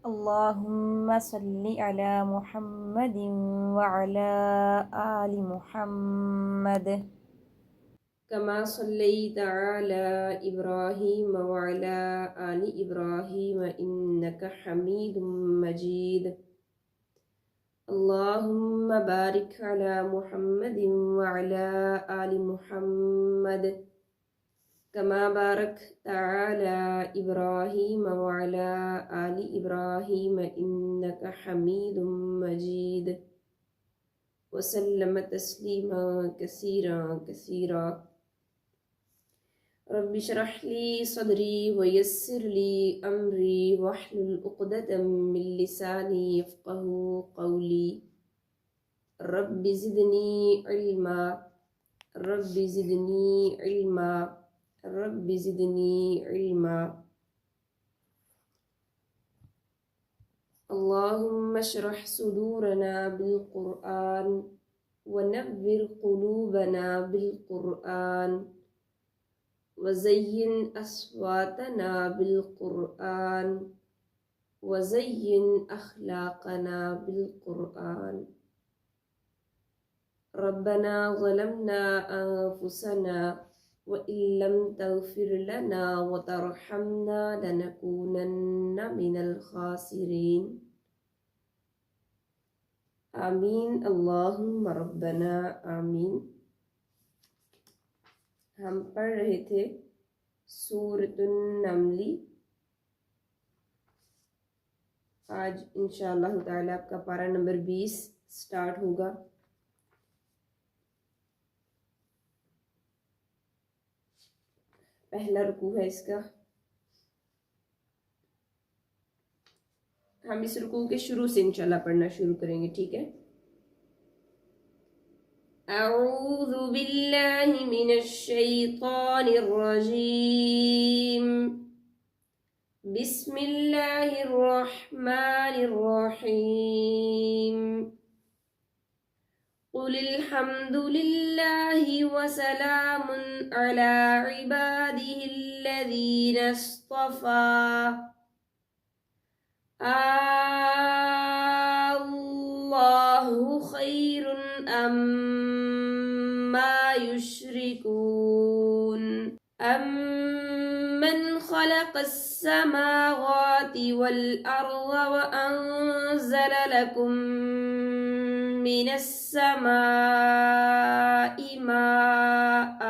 اللهم صل على محمد وعلى آل محمد كما صليت على إبراهيم وعلى آل إبراهيم إنك حميد مجيد. اللهم بارك على محمد وعلى آل محمد كما باركت على إبراهيم وعلى آل إبراهيم إنك حميد مجيد. وسلم تسليما كثيرا كثيرا. رب اشرح لي صدري ويسر لي أمري واحلل عقدة من لساني يفقه قولي. رب زدني علما، رب زدني علما، رب زدني علما. اللهم اشرح صدورنا بالقرآن ونبر قلوبنا بالقرآن وزين أصواتنا بالقرآن وزين أخلاقنا بالقرآن. ربنا ظلمنا أنفسنا وإن لم تغفر لنا وترحمنا لنكونن من الخاسرين. آمین اللہم ربنا آمین. ہم پڑھ رہے تھے سورۃ النمل. آج انشاءاللہ تعالی آپ کا پارہ نمبر 20 سٹارٹ ہوگا. پہلا رکوع ہے اس کا. ہم اس رکوع کے شروع سے انشاءاللہ پڑھنا شروع کریں گے، ٹھیک ہے؟ اعوذ باللہ من الشیطان الرجیم. بسم اللہ الرحمن الرحیم. قل الحمد للہ وسلام علی عباده الذین اصطفى. اللہ خیر اما یشرکون. امن خلق السماوات والارض وانزل لكم من السماء ماء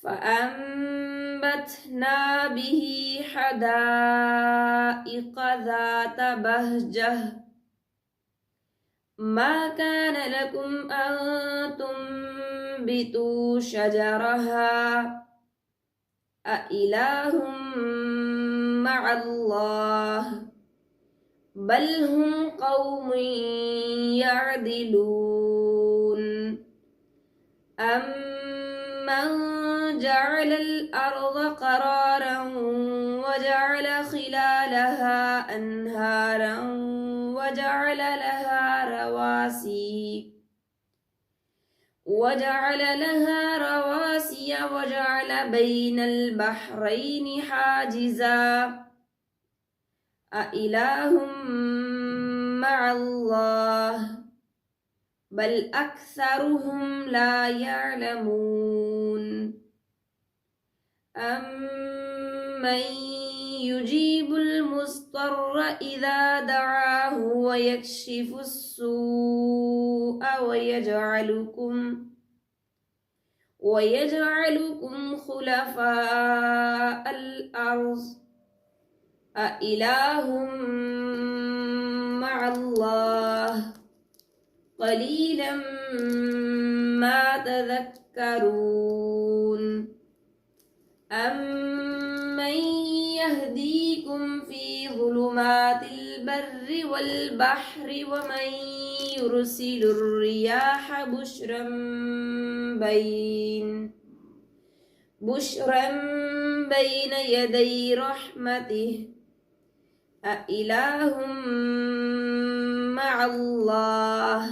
فأنبتنا به حدائق ذات بهجة. ما كان لكم أن تنبتوا شجرها أإله مع الله بل هم قوم يعدلون. أمن جعل الأرض قرارا وجعل خلالها أنهارا وجعل لها رواسي وجعل بين البحرين حاجزا أإله مع الله بل أكثرهم لا يعلمون. أمن يجيب المضطر إذا دعاه ويكشف السوء ويجعلكم خلفاء الأرض أإله مع الله قليلا ما تذكرون. أمن يهديكم في ظلمات البر والبحر ومن يرسل الرياح بشرا بين يدي رحمته أإله مع الله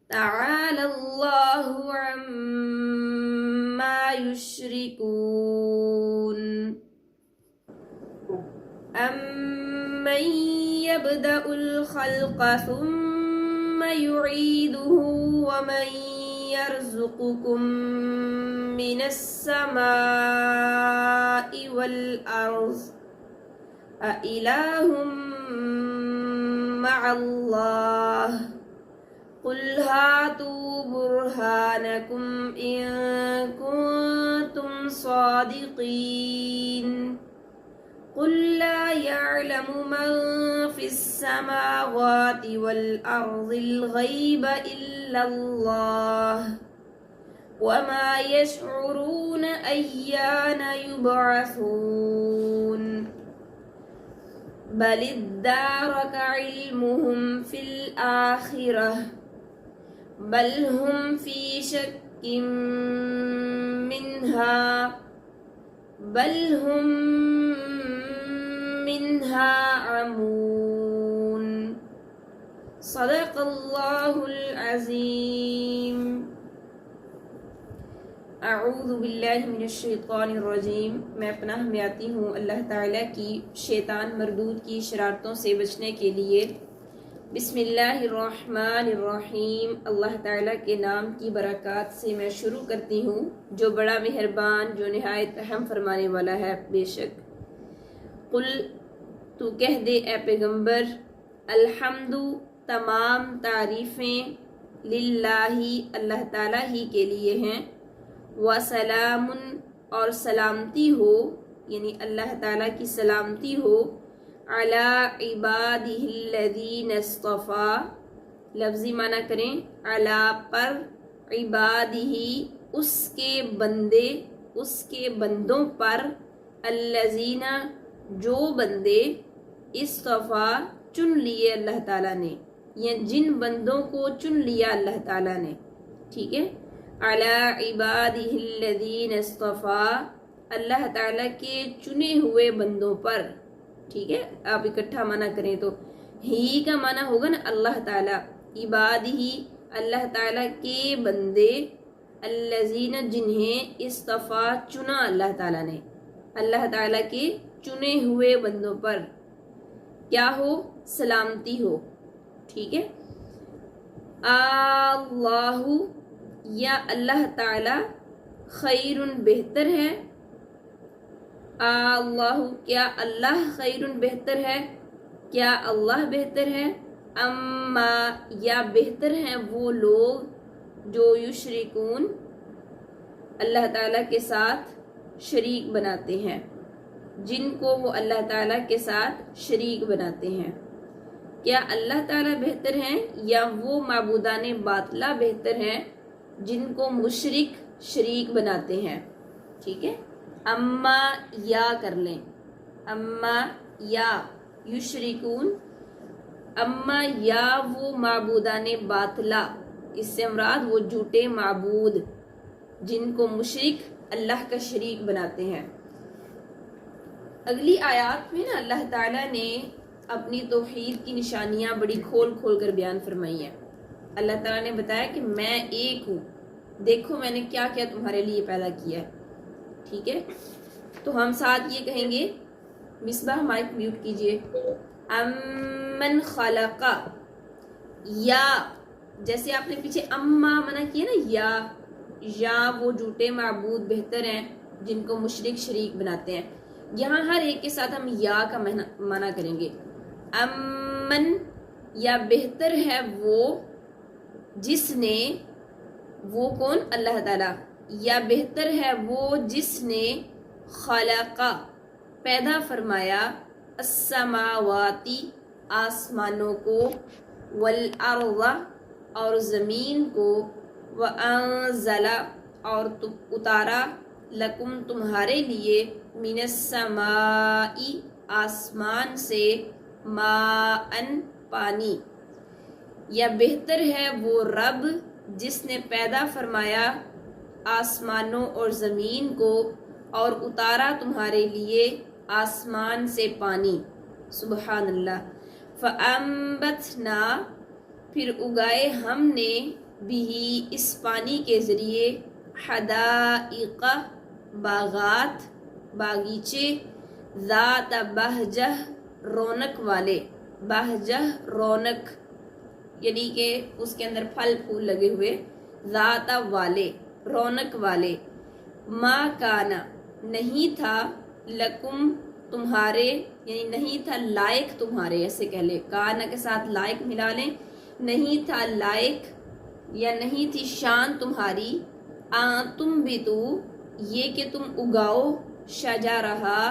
تعالى الله عما يشركون. أَمَّن يَبْدَأُ الْخَلْقَ ثُمَّ يُعِيدُهُ وَمَن يَرْزُقُكُم مِّنَ السَّمَاءِ وَالْأَرْضِ أَإِلَٰهٌ مَّعَ اللَّهِ قُلْ هَاتُوا بُرْهَانَكُمْ إِن كُنتُمْ صَادِقِينَ قُل لَّا يَعْلَمُ مَن فِي السَّمَاوَاتِ وَالْأَرْضِ الْغَيْبَ إِلَّا اللَّهُ وَمَا يَشْعُرُونَ أَيَّانَ يُبْعَثُونَ بَلِ ادَّارَكَ عِلْمُهُمْ فِي الْآخِرَةِ بَلْ هُمْ فِي شَكٍّ مِّنْهَا بَلْ هُمْ مِنْهَا عَمُونَ صدق اللہ العظیم۔ اعوذ باللہ من الشیطان الرجیم۔ میں پناہ میں آتی ہوں اللہ تعالیٰ کی شیطان مردود کی شرارتوں سے بچنے کے لیے۔ بسم اللہ الرحمن الرحیم۔ اللہ تعالیٰ کے نام کی برکات سے میں شروع کرتی ہوں جو بڑا مہربان، جو نہایت رحم فرمانے والا ہے۔ بے شک قل، تو کہہ دے اے پیغمبر، الحمد، تمام تعریفیں، للہ، اللہ تعالیٰ ہی کے لیے ہیں، وسلام، اور سلامتی ہو، یعنی اللہ تعالیٰ کی سلامتی ہو، علی عبادہ الذین اصطفیٰ، لفظی معنی کریں، علی پر، عبادہ، اس کے بندے، اس کے بندوں پر، الذین، جو بندے، اصطفیٰ، چن لیے اللہ تعالیٰ نے، یا جن بندوں کو چن لیا اللہ تعالیٰ نے، ٹھیک ہے۔ علی عبادہ الذین اصطفیٰ، اللہ تعالیٰ کے چنے ہوئے بندوں پر، ٹھیک ہے۔ آپ اکٹھا معنی کریں تو ہی کا معنی ہوگا نا اللہ تعالیٰ، عبادہ، اللہ تعالیٰ کے بندے، الذین، جنہیں، اصطفیٰ، چنا اللہ تعالیٰ نے، اللہ تعالیٰ کے چنے ہوئے بندوں پر کیا ہو؟ سلامتی ہو، ٹھیک ہے۔ اللہ، یا اللہ تعالیٰ، خیر، بہتر ہے، اللہ، کیا اللہ خیر، بہتر ہے، کیا اللہ بہتر ہے، اما، یا بہتر ہیں وہ لوگ جو یشرکون، اللہ تعالیٰ کے ساتھ شریک بناتے ہیں، جن کو وہ اللہ تعالیٰ کے ساتھ شریک بناتے ہیں۔ کیا اللہ تعالیٰ بہتر ہیں یا وہ معبودان باطلہ بہتر ہیں جن کو مشرک شریک بناتے ہیں، ٹھیک ہے۔ اما، یا کر لیں، اما، یا، یشرکون، اما، یا وہ معبودان باطلہ، اس سے مراد وہ جھوٹے معبود جن کو مشرک اللہ کا شریک بناتے ہیں۔ اگلی آیات میں نا اللہ تعالیٰ نے اپنی توحید کی نشانیاں بڑی کھول کھول کر بیان فرمائی ہیں۔ اللہ تعالیٰ نے بتایا کہ میں ایک ہوں، دیکھو میں نے کیا کیا تمہارے لیے پیدا کیا ہے، ٹھیک ہے۔ تو ہم ساتھ یہ کہیں گے، مصباح مائک میوٹ کیجئے، امن خلق، یا، جیسے آپ نے پیچھے اما منع کیا نا، یا وہ جھوٹے معبود بہتر ہیں جن کو مشرک شریک بناتے ہیں، یہاں ہر ایک کے ساتھ ہم یا کا معنی کریں گے۔ امن، یا بہتر ہے وہ جس نے، وہ کون؟ اللہ تعالیٰ، یا بہتر ہے وہ جس نے، خلق، پیدا فرمایا، السماواتی، آسمانوں کو، والارض، اور زمین کو، وانزل، اور اتارا، لکم، تمہارے لیے، من السماء، آسمان سے، ماءً، پانی، یا بہتر ہے وہ رب جس نے پیدا فرمایا آسمانوں اور زمین کو اور اتارا تمہارے لیے آسمان سے پانی، سبحان اللہ۔ فَأَنبَتْنَا، پھر اگائے ہم نے، بھی، اس پانی کے ذریعے، حدائق، باغات، باغیچے، ذات بہجہ رونق والے، بہجہ رونق یعنی کہ اس کے اندر پھل پھول لگے ہوئے، ذات والے رونق والے، ما کانا نہیں تھا، لکم تمہارے یعنی نہیں تھا لائق تمہارے، ایسے کہہ لیں کانا کے ساتھ لائق ملا لیں، نہیں تھا لائق یا نہیں تھی شان تمہاری، تم بھی تو یہ کہ تم اگاؤ، شجرہا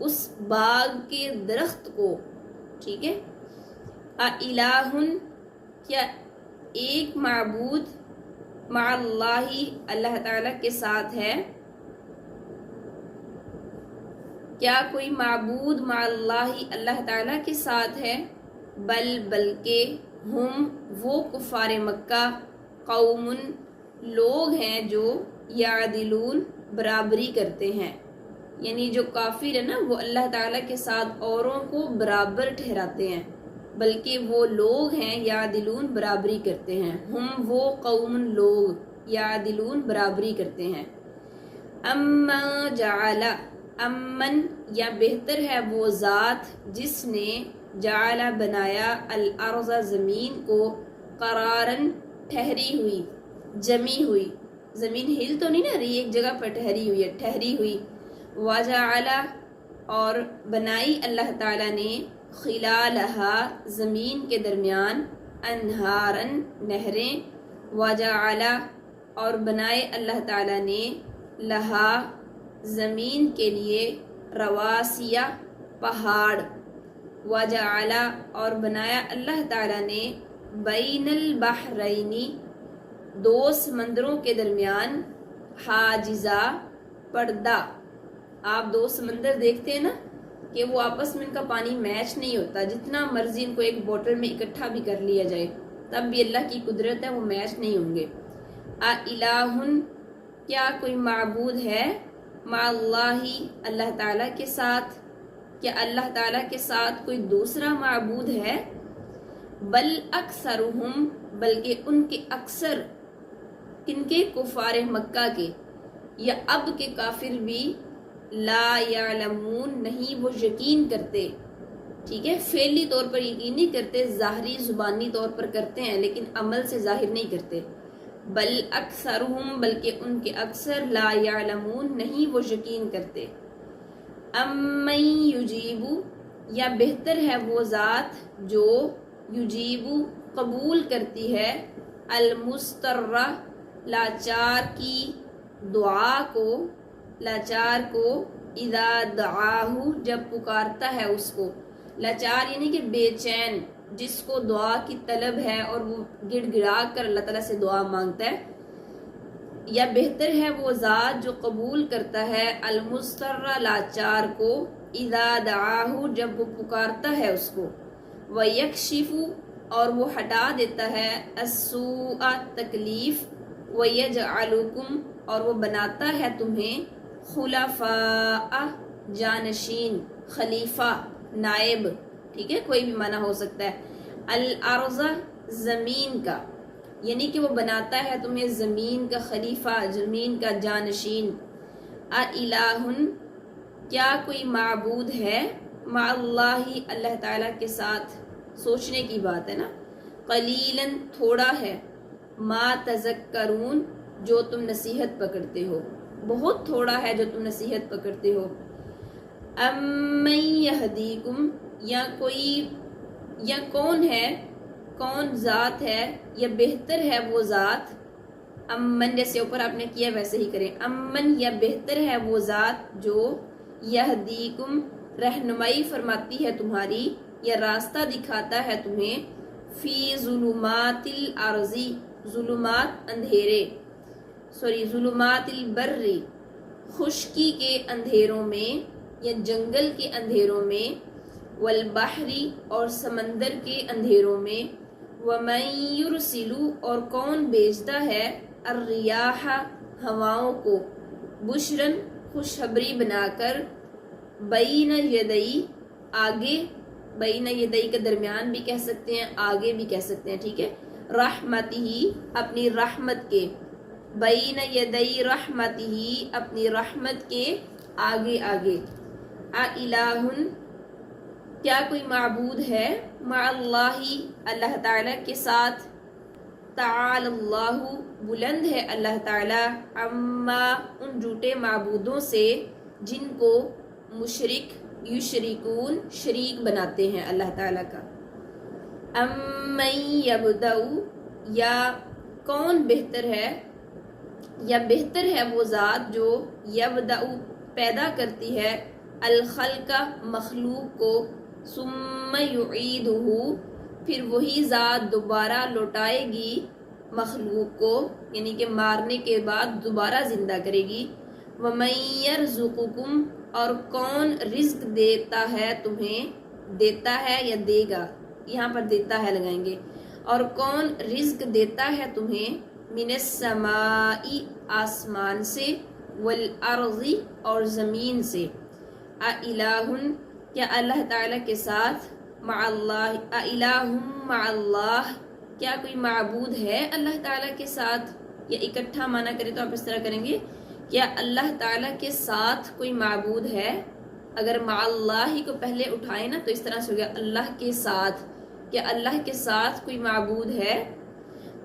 اس باغ کے درخت کو، ٹھیک ہے، الہن کیا ایک معبود، مع اللہ اللہ تعالیٰ کے ساتھ ہے، کیا کوئی معبود مع اللہ اللہ تعالیٰ کے ساتھ ہے، بلکہ ہم وہ کفار مکہ، قوم لوگ ہیں جو یعدلون برابری کرتے ہیں، یعنی جو کافر ہے نا وہ اللہ تعالیٰ کے ساتھ اوروں کو برابر ٹھہراتے ہیں، بلکہ وہ لوگ ہیں یعدلون برابری کرتے ہیں، ہم وہ قوم لوگ یعدلون برابری کرتے ہیں، اما جعل امن یا بہتر ہے وہ ذات جس نے جعل بنایا الارض زمین کو قرارن ٹھہری ہوئی، جمی ہوئی، زمین ہل تو نہیں نہ رہی، ایک جگہ پر ٹھہری ہوئی ہے، ٹھہری ہوئی، وجعل اور بنائی اللہ تعالیٰ نے خلالہا زمین کے درمیان انہارن نہریں، وجعل اور بنائے اللہ تعالیٰ نے لہا زمین کے لیے رواسیہ پہاڑ، وجعل اور بنایا اللہ تعالیٰ نے بین البحرینی دو سمندروں کے درمیان حاجزہ پردہ، آپ دو سمندر دیکھتے ہیں نا کہ وہ آپس میں ان کا پانی میچ نہیں ہوتا، جتنا مرضی ان کو ایک بوٹل میں اکٹھا بھی کر لیا جائے تب بھی اللہ کی قدرت ہے وہ میچ نہیں ہوں گے، الہن کیا کوئی معبود ہے، مع اللہ اللہ تعالیٰ کے ساتھ، کیا اللہ تعالیٰ کے ساتھ کوئی دوسرا معبود ہے، بل اکثرہم بلکہ ان کے اکثر، کن کے، کفار مکہ کے یا اب کے کافر بھی، لا یعلمون نہیں وہ یقین کرتے، ٹھیک ہے، فعلی طور پر یقین نہیں کرتے، ظاہری زبانی طور پر کرتے ہیں لیکن عمل سے ظاہر نہیں کرتے، بل اکثرہم بلکہ ان کے اکثر، لا یعلمون نہیں وہ یقین کرتے، امن یجیبو یا بہتر ہے وہ ذات جو یجیبو قبول کرتی ہے، المسترہ لاچار کی دعا کو، لاچار کو، اذا دعاہو جب پکارتا ہے اس کو، لاچار یعنی کہ بے چین، جس کو دعا کی طلب ہے اور وہ گڑ گڑا کر اللہ تعالیٰ سے دعا مانگتا ہے، یا بہتر ہے وہ ذات جو قبول کرتا ہے المسترہ لاچار کو، اذا دعاہو جب وہ پکارتا ہے اس کو، وَيَكْشِفُ اور وہ ہٹا دیتا ہے، السوء تکلیف، وَيَجْعَلُكُمْ اور وہ بناتا ہے تمہیں، خلفاء جانشین، خلیفہ نائب، ٹھیک ہے، کوئی بھی معنی ہو سکتا ہے، الارض زمین کا، یعنی کہ وہ بناتا ہے تمہیں زمین کا خلیفہ، زمین کا جانشین، الہن کیا کوئی معبود ہے، مع اللہ اللہ تعالیٰ کے ساتھ، سوچنے کی بات ہے نا، قلیلاً تھوڑا ہے، ما تذکرون جو تم نصیحت پکڑتے ہو، بہت تھوڑا ہے جو تم نصیحت پکڑتے ہو، امن یہدیکم یا کوئی، یا کون ہے، کون ذات ہے، یا بہتر ہے وہ ذات، امن جیسے اوپر آپ نے کیا ویسے ہی کریں، امن یا بہتر ہے وہ ذات جو یہدیکم رہنمائی فرماتی ہے تمہاری یا راستہ دکھاتا ہے تمہیں، فی ظلمات الارض ظلمات اندھیرے، ظلمات البری خشکی کے اندھیروں میں یا جنگل کے اندھیروں میں، والبحری اور سمندر کے اندھیروں میں، وَمَن يُرْسِلُ اور کون بھیجتا ہے، الرِّيَاحَ ہواؤں کو، بشرن خوشخبری بنا کر، بین یدئی آگے، بین یدئی کے درمیان بھی کہہ سکتے ہیں، آگے بھی کہہ سکتے ہیں، ٹھیک ہے، رحمتہ اپنی رحمت کے، بین یدئی رحمتہ اپنی رحمت کے آگے آگے، الہن کیا کوئی معبود ہے مع اللہ اللہ تعالیٰ کے ساتھ تعالی اللہ بلند ہے اللہ تعالیٰ عما ان جھوٹے معبودوں سے جن کو مشرک یشرکون شریک بناتے ہیں اللہ تعالیٰ کا امن یبدأ یا کون بہتر ہے یا بہتر ہے وہ ذات جو یبدأ پیدا کرتی ہے الخلق مخلوق کو ثم یعیدہ پھر وہی ذات دوبارہ لوٹائے گی مخلوق کو یعنی کہ مارنے کے بعد دوبارہ زندہ کرے گی وَمَن يَرْزُقُكُمْ اور کون رزق دیتا ہے تمہیں دیتا ہے یا دے گا یہاں پر دیتا ہے لگائیں گے اور کون رزق دیتا ہے تمہیں من السماء آسمان سے والارض اور زمین سے اِلہٌ کیا اللہ تعالیٰ کے ساتھ مع اللہ اِلہٌ مع اللہ کیا کوئی معبود ہے اللہ تعالیٰ کے ساتھ یا اکٹھا معنی کرے تو آپ اس طرح کریں گے کیا اللہ تعالیٰ کے ساتھ کوئی معبود ہے اگر مع اللہ ہی کو پہلے اٹھائے نا تو اس طرح سے ہو گیا اللہ کے ساتھ کیا اللہ کے ساتھ کوئی معبود ہے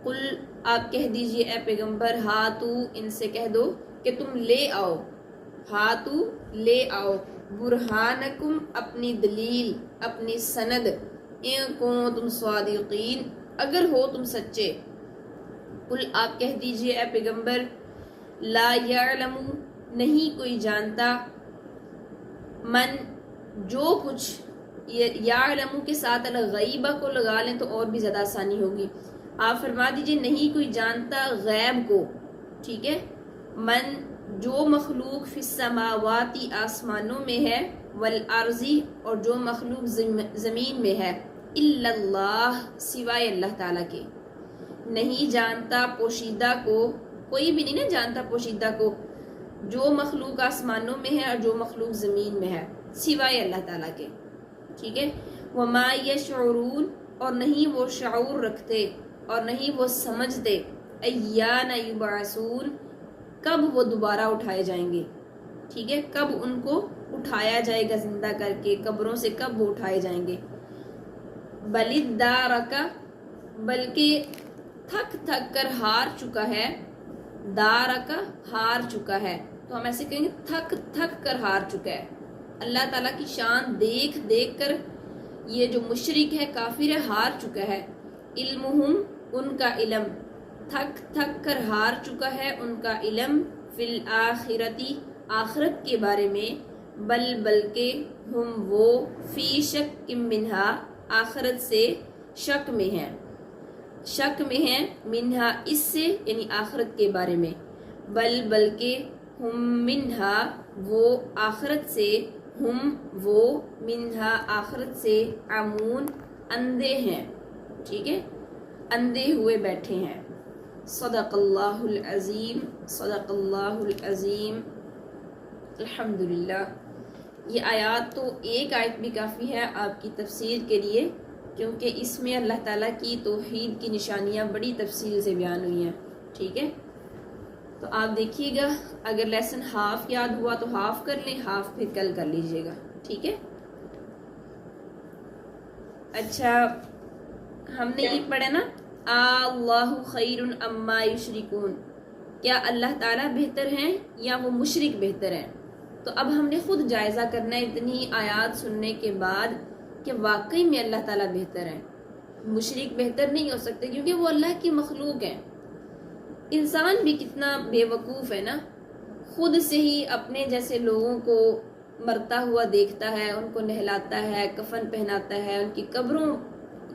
قل آپ کہہ دیجئے اے پیغمبر ہاتو ان سے کہہ دو کہ تم لے آؤ ہاتو لے آؤ برہانکم اپنی دلیل اپنی سند ان کنتم صادقین اگر ہو تم سچے قل آپ کہہ دیجئے اے پیغمبر لا یعلم نہیں کوئی جانتا من جو کچھ یعلم کے ساتھ الغیبہ کو لگا لیں تو اور بھی زیادہ آسانی ہوگی آپ فرما دیجئے نہیں کوئی جانتا غیب کو ٹھیک ہے من جو مخلوق فی السماوات آسمانوں میں ہے والارضی اور جو مخلوق زمین میں ہے الا اللہ سوائے اللہ تعالیٰ کے نہیں جانتا پوشیدہ کو کوئی بھی نہیں نا جانتا پوشیدہ کو جو مخلوق آسمانوں میں ہے اور جو مخلوق زمین میں ہے سوائے اللہ تعالیٰ کے ٹھیک ہے وما یشعرون اور نہیں وہ شعور رکھتے اور نہیں وہ سمجھتے ایان یبعثون کب وہ دوبارہ اٹھائے جائیں گے ٹھیک ہے کب ان کو اٹھایا جائے گا زندہ کر کے قبروں سے کب وہ اٹھائے جائیں گے بلدارکا بلکہ تھک تھک کر ہار چکا ہے دارکا ہار چکا ہے تو ہم ایسے کہیں گے تھک تھک کر ہار چکا ہے اللہ تعالیٰ کی شان دیکھ دیکھ کر یہ جو مشرک ہے کافر ہے ہار چکا ہے علمہم ان کا علم تھک تھک کر ہار چکا ہے ان کا علم فی الآخرتی آخرت کے بارے میں بلکہ ہم وہ فی شک منہا آخرت سے شک میں ہیں منہا اس سے یعنی آخرت کے بارے میں بلکہ ہم منہا وہ آخرت سے ہم وہ منہا آخرت سے عمون اندھے ہیں ٹھیک ہے اندھے ہوئے بیٹھے ہیں صدق اللہ العظیم الحمدللہ یہ آیات تو ایک آیت بھی کافی ہے آپ کی تفسیر کے لیے کیونکہ اس میں اللہ تعالیٰ کی توحید کی نشانیاں بڑی تفصیل سے بیان ہوئی ہیں ٹھیک ہے تو آپ دیکھیے گا اگر لیسن ہاف یاد ہوا تو ہاف کر لیں ہاف پھر کل کر لیجئے گا ٹھیک ہے اچھا ہم نے یہ پڑھا نا اللہ خیر اما یشرکون کیا اللہ تعالیٰ بہتر ہیں یا وہ مشرک بہتر ہیں تو اب ہم نے خود جائزہ کرنا ہے اتنی آیات سننے کے بعد کہ واقعی میں اللہ تعالیٰ بہتر ہے مشرک بہتر نہیں ہو سکتے کیونکہ وہ اللہ کی مخلوق ہیں انسان بھی کتنا بے وقوف ہے نا خود سے ہی اپنے جیسے لوگوں کو مرتا ہوا دیکھتا ہے ان کو نہلاتا ہے کفن پہناتا ہے ان کی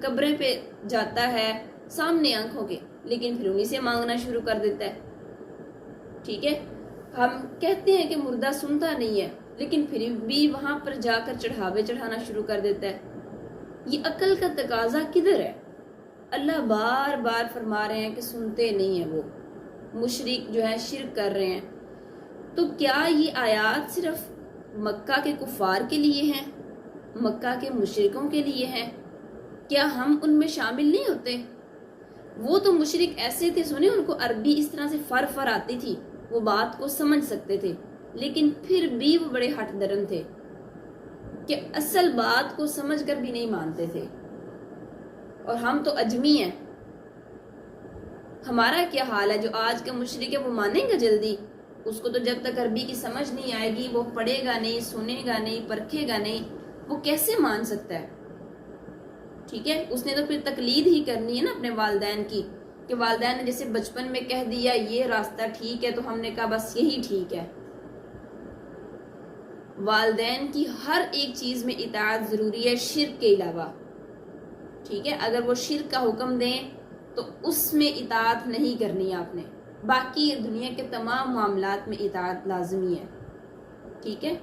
قبریں پہ جاتا ہے سامنے آنکھوں کے لیکن پھر انہی سے مانگنا شروع کر دیتا ہے ٹھیک ہے ہم کہتے ہیں کہ مردہ سنتا نہیں ہے لیکن پھر بھی وہاں پر جا کر چڑھاوے چڑھانا شروع کر دیتا ہے یہ عقل کا تقاضا کدھر ہے اللہ بار بار فرما رہے ہیں کہ سنتے نہیں ہیں وہ مشرک جو ہے شرک کر رہے ہیں تو کیا یہ آیات صرف مکہ کے کفار کے لیے ہیں مکہ کے مشرکوں کے لیے ہیں کیا ہم ان میں شامل نہیں ہوتے وہ تو مشرک ایسے تھے سنیں ان کو عربی اس طرح سے فر آتی تھی وہ بات کو سمجھ سکتے تھے لیکن پھر بھی وہ بڑے ہٹ درن تھے کہ اصل بات کو سمجھ کر بھی نہیں مانتے تھے. اور ہم تو اجمی ہیں. ہمارا کیا حال ہے؟ جو آج کا مشرک ہے وہ مانیں گا جلدی؟ اس کو تو جب تک عربی کی سمجھ نہیں آئے گی، وہ پڑھے گا نہیں، سنے گا نہیں، پرکھے گا نہیں، وہ کیسے مان سکتا ہے؟ ٹھیک ہے، اس نے تو پھر تقلید ہی کرنی ہے نا اپنے والدین کی، کہ والدین نے جیسے بچپن میں کہہ دیا یہ راستہ ٹھیک ہے تو ہم نے کہا بس یہی ٹھیک ہے. والدین کی ہر ایک چیز میں اطاعت ضروری ہے، شرک کے علاوہ. ٹھیک ہے، اگر وہ شرک کا حکم دیں تو اس میں اطاعت نہیں کرنی آپ نے. باقی دنیا کے تمام معاملات میں اطاعت لازمی ہے. ٹھیک ہے،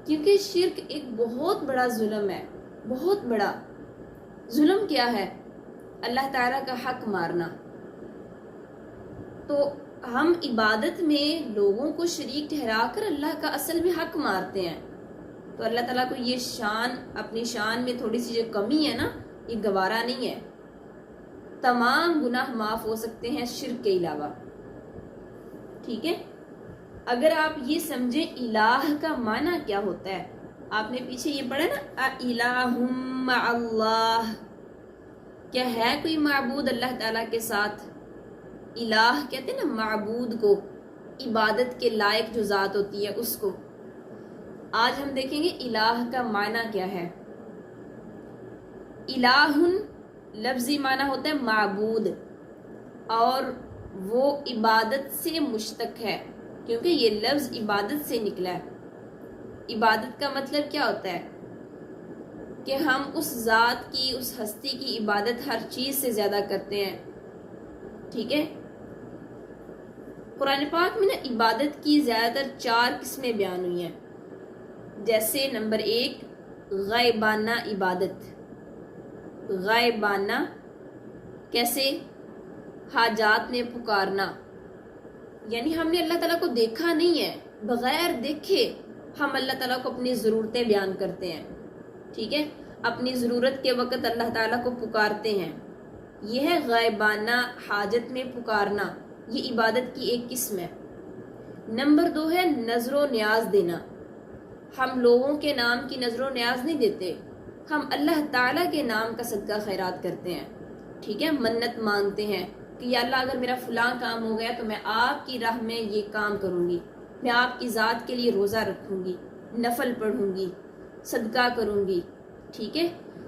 کیونکہ شرک ایک بہت بڑا ظلم ہے. بہت بڑا ظلم کیا ہے؟ اللہ تعالیٰ کا حق مارنا. تو ہم عبادت میں لوگوں کو شریک ٹھہرا کر اللہ کا اصل میں حق مارتے ہیں. تو اللہ تعالیٰ کو یہ شان، اپنی شان میں تھوڑی سی جو کمی ہے نا، یہ گوارا نہیں ہے. تمام گناہ معاف ہو سکتے ہیں شرک کے علاوہ. ٹھیک ہے، اگر آپ یہ سمجھیں الہ کا معنی کیا ہوتا ہے. آپ نے پیچھے یہ پڑھا نا الہ مع اللہ، کیا ہے کوئی معبود اللہ تعالیٰ کے ساتھ؟ الہ کہتے ہیں نا معبود کو، عبادت کے لائق جو ذات ہوتی ہے اس کو. آج ہم دیکھیں گے الہ کا معنی کیا ہے. الہ لفظی معنی ہوتا ہے معبود، اور وہ عبادت سے مشتق ہے، کیونکہ یہ لفظ عبادت سے نکلا ہے. عبادت کا مطلب کیا ہوتا ہے؟ کہ ہم اس ذات کی، اس ہستی کی عبادت ہر چیز سے زیادہ کرتے ہیں. ٹھیک ہے، قرآن پاک میں نا عبادت کی زیادہ تر 4 قسمیں بیان ہوئی ہیں. جیسے نمبر 1 غائبانہ عبادت. غائبانہ کیسے؟ حاجات میں پکارنا، یعنی ہم نے اللہ تعالیٰ کو دیکھا نہیں ہے، بغیر دیکھے ہم اللہ تعالیٰ کو اپنی ضرورتیں بیان کرتے ہیں. ٹھیک ہے، اپنی ضرورت کے وقت اللہ تعالیٰ کو پکارتے ہیں. یہ ہے غائبانہ حاجت میں پکارنا، یہ عبادت کی ایک قسم ہے. نمبر 2 ہے نظر و نیاز دینا. ہم لوگوں کے نام کی نظر و نیاز نہیں دیتے، ہم اللہ تعالیٰ کے نام کا صدقہ خیرات کرتے ہیں. ٹھیک ہے، منت مانگتے ہیں کہ یا اللہ اگر میرا فلاں کام ہو گیا تو میں آپ کی راہ میں یہ کام کروں گی، میں آپ کی ذات کے لیے روزہ رکھوں گی، نفل پڑھوں گی، صدقہ کروں گی. ٹھیک ہے،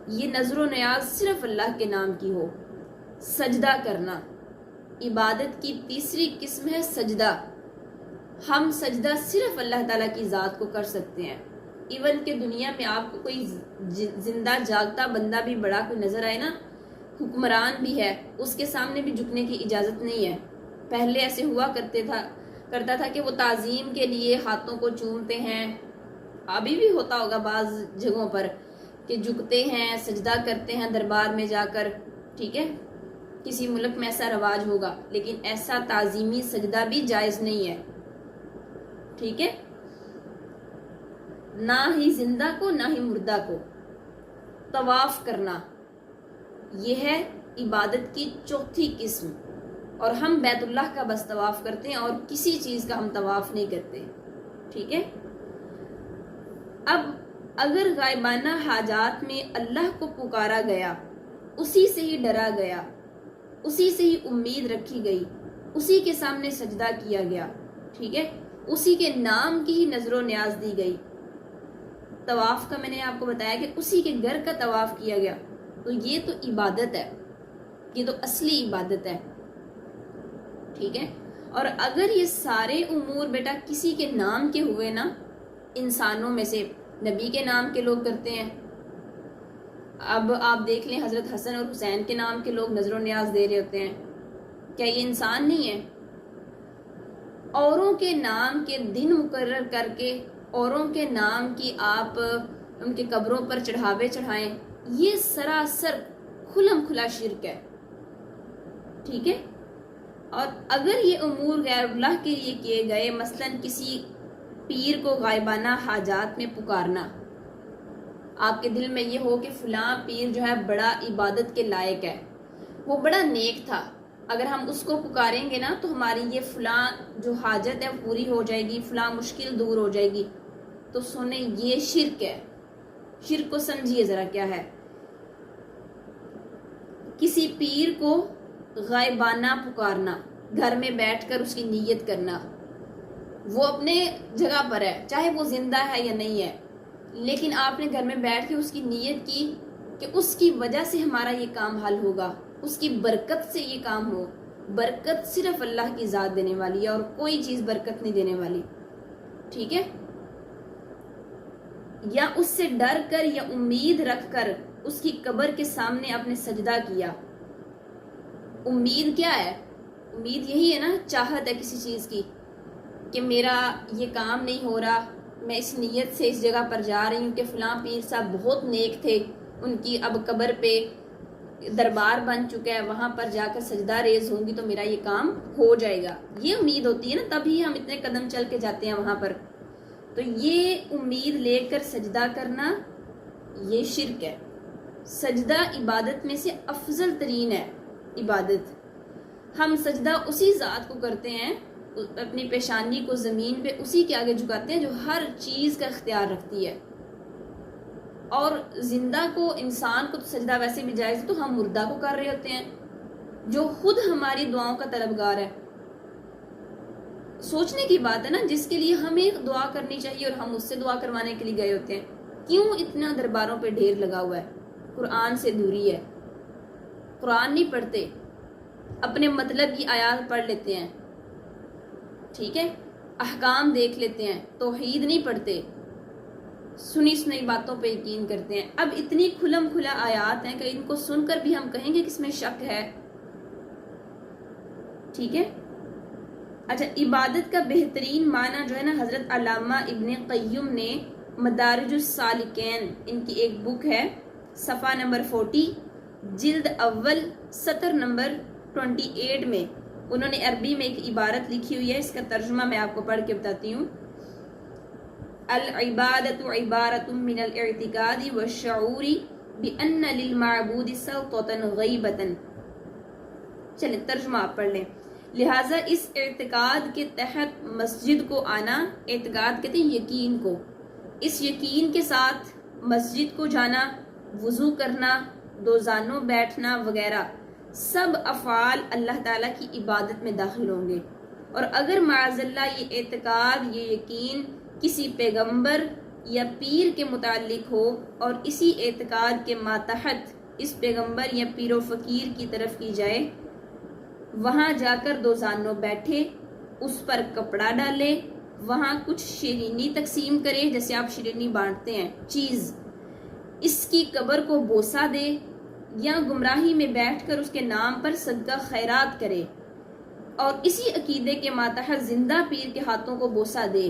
یہ نظر و نیاز صرف اللہ کے نام کی ہو. سجدہ کرنا، عبادت کی تیسری قسم ہے سجدہ. ہم سجدہ صرف اللہ تعالیٰ کی ذات کو کر سکتے ہیں. ایون کہ دنیا میں آپ کو کوئی زندہ جاگتا بندہ بھی بڑا کوئی نظر آئے نا، حکمران بھی ہے، اس کے سامنے بھی جھکنے کی اجازت نہیں ہے. پہلے ایسے ہوا کرتا تھا کہ وہ تعظیم کے لیے ہاتھوں کو چومتے ہیں. ابھی بھی ہوتا ہوگا بعض جگہوں پر کہ جھکتے ہیں، سجدہ کرتے ہیں دربار میں جا کر. ٹھیک ہے، کسی ملک میں ایسا رواج ہوگا، لیکن ایسا تعظیمی سجدہ بھی جائز نہیں ہے. ٹھیک ہے، نہ ہی زندہ کو نہ ہی مردہ کو. طواف کرنا، یہ ہے عبادت کی چوتھی قسم، اور ہم بیت اللہ کا بس طواف کرتے ہیں اور کسی چیز کا ہم طواف نہیں کرتے. ٹھیک ہے، اب اگر غائبانہ حاجات میں اللہ کو پکارا گیا، اسی سے ہی ڈرا گیا، اسی سے ہی امید رکھی گئی، اسی کے سامنے سجدہ کیا گیا، ٹھیک ہے، اسی کے نام کی ہی نظر و نیاز دی گئی. طواف کا میں نے آپ کو بتایا کہ اسی کے گھر کا طواف کیا گیا، تو یہ تو عبادت ہے، یہ تو اصلی عبادت ہے. ٹھیک ہے، اور اگر یہ سارے امور بیٹا کسی کے نام کے ہوئے نا، انسانوں میں سے نبی کے نام کے لوگ کرتے ہیں. اب آپ دیکھ لیں حضرت حسن اور حسین کے نام کے لوگ نظر و نیاز دے رہے ہوتے ہیں، کیا یہ انسان نہیں ہے؟ اوروں کے نام کے دن مقرر کر کے اوروں کے نام کی آپ ان کے قبروں پر چڑھاوے چڑھائیں، یہ سراسر کھلم کھلا شرک ہے. ٹھیک ہے، اور اگر یہ امور غیر اللہ کے لیے کیے گئے، مثلاً کسی پیر کو غائبانہ حاجات میں پکارنا، آپ کے دل میں یہ ہو کہ فلاں پیر جو ہے بڑا عبادت کے لائق ہے، وہ بڑا نیک تھا، اگر ہم اس کو پکاریں گے نا تو ہماری یہ فلاں جو حاجت ہے پوری ہو جائے گی، فلاں مشکل دور ہو جائے گی، تو سنیں یہ شرک ہے. شرک کو سمجھیے ذرا کیا ہے. کسی پیر کو غائبانہ پکارنا، گھر میں بیٹھ کر اس کی نیت کرنا. وہ اپنے جگہ پر ہے، چاہے وہ زندہ ہے یا نہیں ہے، لیکن آپ نے گھر میں بیٹھ کے اس کی نیت کی کہ اس کی وجہ سے ہمارا یہ کام حل ہوگا، اس کی برکت سے یہ کام ہو. برکت صرف اللہ کی ذات دینے والی ہے اور کوئی چیز برکت نہیں دینے والی. ٹھیک ہے؟ یا اس سے ڈر کر یا امید رکھ کر اس کی قبر کے سامنے آپ نے سجدہ کیا. امید کیا ہے؟ امید یہی ہے نا، چاہت ہے کسی چیز کی کہ میرا یہ کام نہیں ہو رہا، میں اس نیت سے اس جگہ پر جا رہی ہوں کہ فلاں پیر صاحب بہت نیک تھے، ان کی اب قبر پہ دربار بن چکا ہے، وہاں پر جا کر سجدہ ریز ہوں گی تو میرا یہ کام ہو جائے گا. یہ امید ہوتی ہے نا، تبھی ہم اتنے قدم چل کے جاتے ہیں وہاں پر. تو یہ امید لے کر سجدہ کرنا یہ شرک ہے. سجدہ عبادت میں سے افضل ترین ہے عبادت. ہم سجدہ اسی ذات کو کرتے ہیں، اپنی پیشانی کو زمین پہ اسی کے آگے جھکاتے ہیں جو ہر چیز کا اختیار رکھتی ہے. اور زندہ کو، انسان کو تو سجدہ ویسے بھی جائز ہے، تو ہم مردہ کو کر رہے ہوتے ہیں جو خود ہماری دعاؤں کا طلبگار ہے. سوچنے کی بات ہے نا، جس کے لیے ہمیں دعا کرنی چاہیے اور ہم اس سے دعا کروانے کے لیے گئے ہوتے ہیں. کیوں اتنا درباروں پہ ڈھیر لگا ہوا ہے؟ قرآن سے دوری ہے. قرآن نہیں پڑھتے، اپنے مطلب کی آیات پڑھ لیتے ہیں. ٹھیک ہے؟ احکام دیکھ لیتے ہیں، توحید نہیں پڑھتے، سنی سنی باتوں پہ یقین کرتے ہیں. اب اتنی کھلم کھلا آیات ہیں کہ ان کو سن کر بھی ہم کہیں گے کہ اس میں شک ہے. ٹھیک ہے؟ اچھا، عبادت کا بہترین معنی جو ہے نا، حضرت علامہ ابن قیم نے مدارج السالکین، ان کی ایک بک ہے، صفحہ نمبر 40 جلد اول سطر نمبر 28 میں انہوں نے عربی میں ایک عبارت لکھی ہوئی ہے. اس کا ترجمہ میں آپ کو پڑھ کے بتاتی ہوں. العبادت عبارت من الاعتقاد والشعور بأن للمعبود سلطة غیبة. چلیں ترجمہ آپ پڑھ لیں. لہٰذا اس اعتقاد کے تحت مسجد کو آنا، اعتقاد کہتے ہیں یقین کو، اس یقین کے ساتھ مسجد کو جانا، وضو کرنا، دوزانوں بیٹھنا وغیرہ سب افعال اللہ تعالیٰ کی عبادت میں داخل ہوں گے. اور اگر معاذ اللہ یہ اعتقاد، یہ یقین کسی پیغمبر یا پیر کے متعلق ہو اور اسی اعتقاد کے ماتحت اس پیغمبر یا پیر و فقیر کی طرف کی جائے، وہاں جا کر دوزانوں بیٹھے، اس پر کپڑا ڈالے، وہاں کچھ شیرینی تقسیم کرے، جیسے آپ شیرینی بانٹتے ہیں چیز، اس کی قبر کو بوسہ دے، یا گمراہی میں بیٹھ کر اس کے نام پر صدقہ خیرات کرے اور اسی عقیدے کے ماتحت زندہ پیر کے ہاتھوں کو بوسہ دے.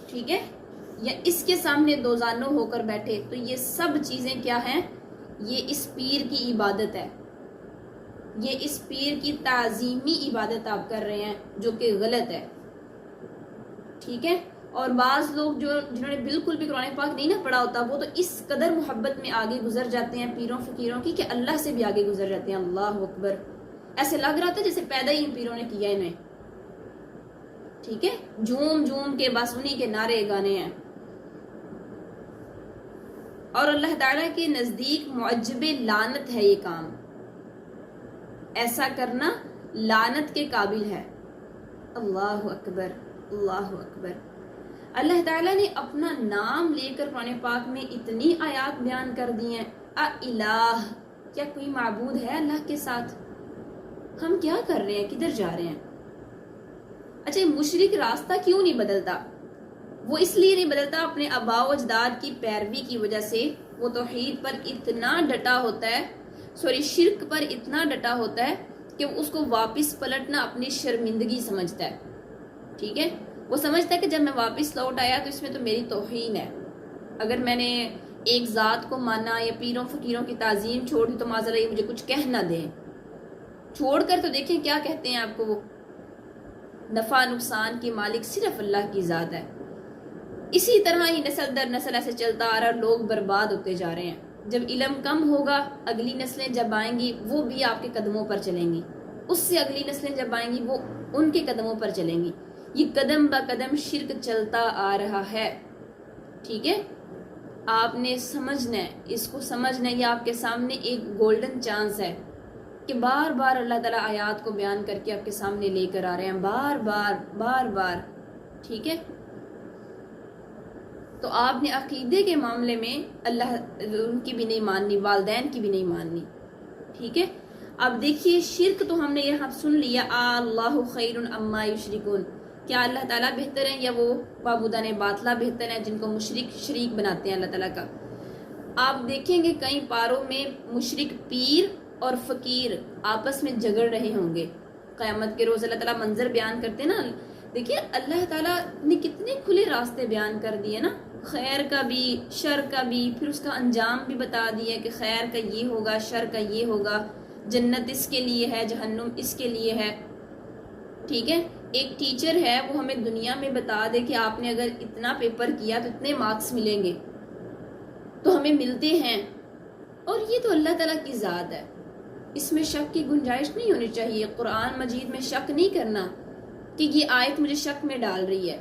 ٹھیک ہے؟ یا اس کے سامنے دوزانوں ہو کر بیٹھے، تو یہ سب چیزیں کیا ہیں؟ یہ اس پیر کی عبادت ہے، یہ اس پیر کی تعظیمی عبادت آپ کر رہے ہیں، جو کہ غلط ہے. ٹھیک ہے؟ اور بعض لوگ جنہوں نے بالکل بھی قرآن پاک نہیں نہ پڑھا ہوتا، وہ تو اس قدر محبت میں آگے گزر جاتے ہیں پیروں فقیروں کی کہ اللہ سے بھی آگے گزر جاتے ہیں. اللہ اکبر! ایسے لگ رہا تھا جیسے پیدا ہی ان پیروں نے کیا انہیں. ٹھیک ہے؟ جھوم جھوم کے بس انہی کے نعرے گانے ہیں. اور اللہ تعالیٰ کے نزدیک معجب لعنت ہے یہ کام. ایسا کرنا لعنت کے قابل ہے. اللہ اکبر، اللہ اکبر! اللہ تعالیٰ نے اپنا نام لے کر قرآن پاک میں اتنی آیات بیان کر دی ہیں. الہ، کیا کوئی معبود ہے اللہ کے ساتھ؟ ہم کیا کر رہے ہیں؟ کدھر جا رہے ہیں؟ اچھا، مشرک راستہ کیوں نہیں بدلتا؟ وہ اس لیے نہیں بدلتا، اپنے آباء و اجداد کی پیروی کی وجہ سے وہ توحید پر اتنا ڈٹا ہوتا ہے، شرک پر اتنا ڈٹا ہوتا ہے کہ اس کو واپس پلٹنا اپنی شرمندگی سمجھتا ہے. ٹھیک ہے؟ وہ سمجھتا ہے کہ جب میں واپس لوٹ آیا تو اس میں تو میری توہین ہے. اگر میں نے ایک ذات کو مانا یا پیروں فقیروں کی تعظیم چھوڑ دی تو معذرت یہ مجھے کچھ کہہ نہ دیں. چھوڑ کر تو دیکھیں کیا کہتے ہیں آپ کو، وہ نفع نقصان کی مالک صرف اللہ کی ذات ہے. اسی طرح ہی نسل در نسل ایسے چلتا آ رہا ہے، لوگ برباد ہوتے جا رہے ہیں. جب علم کم ہوگا، اگلی نسلیں جب آئیں گی وہ بھی آپ کے قدموں پر چلیں گی، اس سے اگلی نسلیں جب آئیں گی وہ ان کے قدموں پر چلیں گی. یہ قدم با قدم شرک چلتا آ رہا ہے. ٹھیک ہے؟ آپ نے سمجھنا ہے، اس کو سمجھنا ہے، یہ آپ کے سامنے ایک گولڈن چانس ہے کہ بار بار اللہ تعالیٰ آیات کو بیان کر کے آپ کے سامنے لے کر آ رہے ہیں، بار بار بار بار. ٹھیک ہے، تو آپ نے عقیدے کے معاملے میں اللہ ان کی بھی نہیں ماننی، والدین کی بھی نہیں ماننی. ٹھیک ہے، اب دیکھیے شرک تو ہم نے یہاں سن لیا، اللہ خیر اما یشرکون، کیا اللہ تعالیٰ بہتر ہیں یا وہ معبودان باطلہ بہتر ہیں جن کو مشرک شریک بناتے ہیں اللہ تعالیٰ کا. آپ دیکھیں گے کئی پاروں میں مشرک پیر اور فقیر آپس میں جھگڑ رہے ہوں گے. قیامت کے روز اللہ تعالیٰ منظر بیان کرتے ہیں نا، دیکھیے اللہ تعالیٰ نے کتنے کھلے راستے بیان کر دیے نا، خیر کا بھی شر کا بھی، پھر اس کا انجام بھی بتا دیا کہ خیر کا یہ ہوگا، شر کا یہ ہوگا، جنت اس کے لیے ہے، جہنم اس کے لیے ہے. ٹھیک ہے، ایک ٹیچر ہے وہ ہمیں دنیا میں بتا دے کہ آپ نے اگر اتنا پیپر کیا تو اتنے مارکس ملیں گے، تو ہمیں ملتے ہیں. اور یہ تو اللہ تعالیٰ کی ذات ہے، اس میں شک کی گنجائش نہیں ہونی چاہیے. قرآن مجید میں شک نہیں کرنا کہ یہ آیت مجھے شک میں ڈال رہی ہے.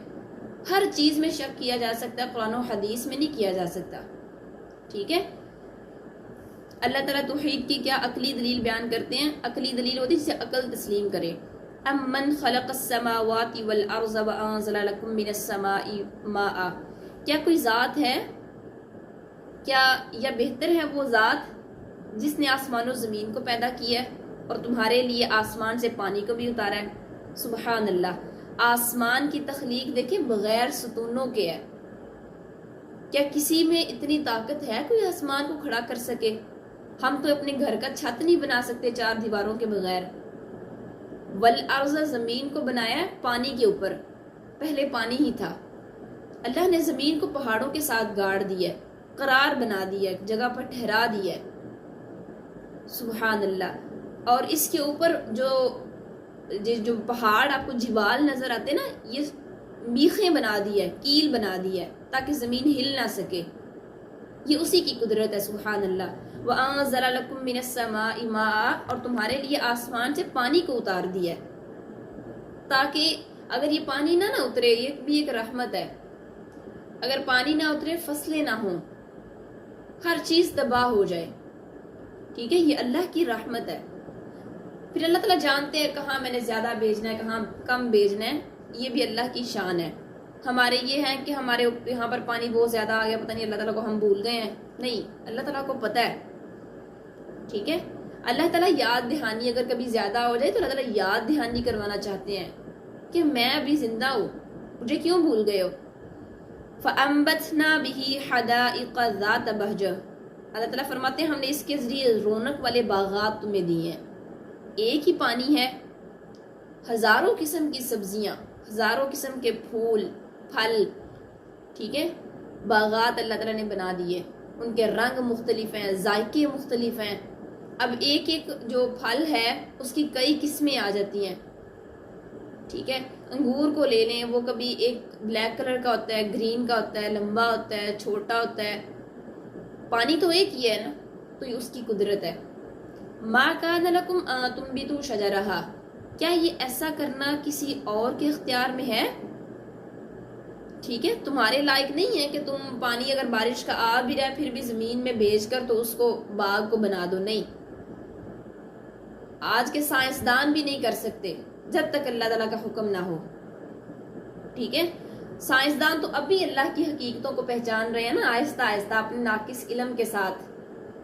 ہر چیز میں شک کیا جا سکتا ہے، قرآن و حدیث میں نہیں کیا جا سکتا. ٹھیک ہے، اللہ تعالیٰ توحید کی کیا عقلی دلیل بیان کرتے ہیں. عقلی دلیل ہوتی ہے جسے عقل تسلیم کرے. امن خلق السماوات والارض وانزل لكم من السماء ماء، کیا کوئی ذات ہے، کیا یا بہتر ہے وہ ذات جس نے آسمان و زمین کو پیدا کیا ہے اور تمہارے لیے آسمان سے پانی کو بھی اتارا ہے. سبحان اللہ، آسمان کی تخلیق دیکھیں بغیر ستونوں کے ہے. کیا کسی میں اتنی طاقت ہے کوئی آسمان کو کھڑا کر سکے؟ ہم تو اپنے گھر کا چھت نہیں بنا سکتے 4 دیواروں کے بغیر. والارض، زمین کو بنایا ہے پانی کے اوپر، پہلے پانی ہی تھا. اللہ نے زمین کو پہاڑوں کے ساتھ گاڑ دیا ہے، قرار بنا دیا ہے، جگہ پر ٹھہرا دیا ہے. سبحان اللہ. اور اس کے اوپر جو پہاڑ آپ کو جبال نظر آتے نا، یہ میخیں بنا دی ہے، کیل بنا دی ہے تاکہ زمین ہل نہ سکے. یہ اسی کی قدرت ہے. سبحان اللہ. وَأَنزَلَ لَكُم مِّنَ السَّمَاءِ مَاءً، اور تمہارے لیے آسمان سے پانی کو اتار دیا ہے تاکہ اگر یہ پانی نہ اترے، یہ بھی ایک رحمت ہے. اگر پانی نہ اترے فصلیں نہ ہوں، ہر چیز تباہ ہو جائے. ٹھیک ہے، یہ اللہ کی رحمت ہے. پھر اللہ تعالیٰ جانتے ہیں کہاں میں نے زیادہ بھیجنا ہے، کہاں کم بھیجنا ہے. یہ بھی اللہ کی شان ہے. ہمارے یہ ہے کہ ہمارے یہاں پر پانی بہت زیادہ آ گیا، پتہ نہیں اللہ تعالیٰ کو ہم بھول گئے ہیں. نہیں، اللہ تعالیٰ کو پتہ ہے. ٹھیک ہے، اللہ تعالیٰ یاد دہانی اگر کبھی زیادہ ہو جائے تو اللہ تعالیٰ یاد دہانی کروانا چاہتے ہیں کہ میں ابھی زندہ ہوں، مجھے کیوں بھول گئے ہو. فَأَنبَتْنَا بِهِ حَدَائِقَ ذَاتَ بَهْجَةٍ، اللہ تعالیٰ فرماتے ہیں ہم نے اس کے ذریعے رونق والے باغات تمہیں دیے ہیں. ایک ہی پانی ہے، ہزاروں قسم کی سبزیاں، ہزاروں قسم کے پھول پھل. ٹھیک ہے، باغات اللہ تعالیٰ نے بنا دیے، ان کے رنگ مختلف ہیں، ذائقے مختلف ہیں. اب ایک ایک جو پھل ہے اس کی کئی قسمیں آ جاتی ہیں. ٹھیک ہے، انگور کو لے لیں، وہ کبھی ایک بلیک کلر کا ہوتا ہے، گرین کا ہوتا ہے، لمبا ہوتا ہے، چھوٹا ہوتا ہے. پانی تو ایک ہی ہے نا، تو یہ اس کی قدرت ہے. ما کان لکم ان تنبتوا شجرہا، کیا یہ ایسا کرنا کسی اور کے اختیار میں ہے؟ ٹھیک ہے، تمہارے لائق نہیں ہے کہ تم پانی اگر بارش کا آ بھی رہا ہے پھر بھی زمین میں بھیج کر تو اس کو باغ کو بنا دو. نہیں، آج کے سائنسدان بھی نہیں کر سکتے جب تک اللہ تعالیٰ کا حکم نہ ہو. ٹھیک ہے، سائنسدان تو اب بھی اللہ کی حقیقتوں کو پہچان رہے ہیں نا، آہستہ آہستہ اپنے ناقص علم کے ساتھ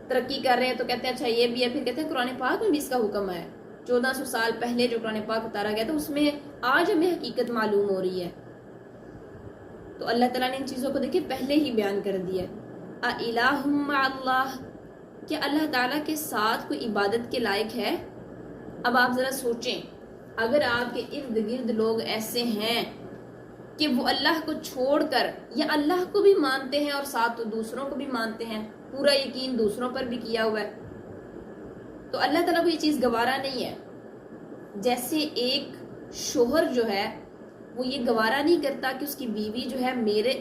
ترقی کر رہے ہیں. تو کہتے ہیں اچھا یہ بھی ہے، پھر کہتے ہیں قرآن پاک میں بھی اس کا حکم ہے. 1400 سال پہلے جو قرآن پاک اتارا گیا تھا اس میں آج ہمیں حقیقت معلوم ہو رہی ہے. تو اللہ تعالیٰ نے ان چیزوں کو دیکھے پہلے ہی بیان کر دیا. اِلَٰهٌ مَّعَ اللَّهِ، کیا اللہ تعالیٰ کے ساتھ کوئی عبادت کے لائق ہے؟ اب آپ ذرا سوچیں، اگر آپ کے ارد گرد لوگ ایسے ہیں کہ وہ اللہ کو چھوڑ کر یا اللہ کو بھی مانتے ہیں اور ساتھ دوسروں کو بھی مانتے ہیں، پورا یقین دوسروں پر بھی کیا ہوا ہے، تو اللہ تعالیٰ کو یہ چیز گوارا نہیں ہے. جیسے ایک شوہر جو ہے وہ یہ گوارا نہیں کرتا کہ اس کی بیوی جو ہے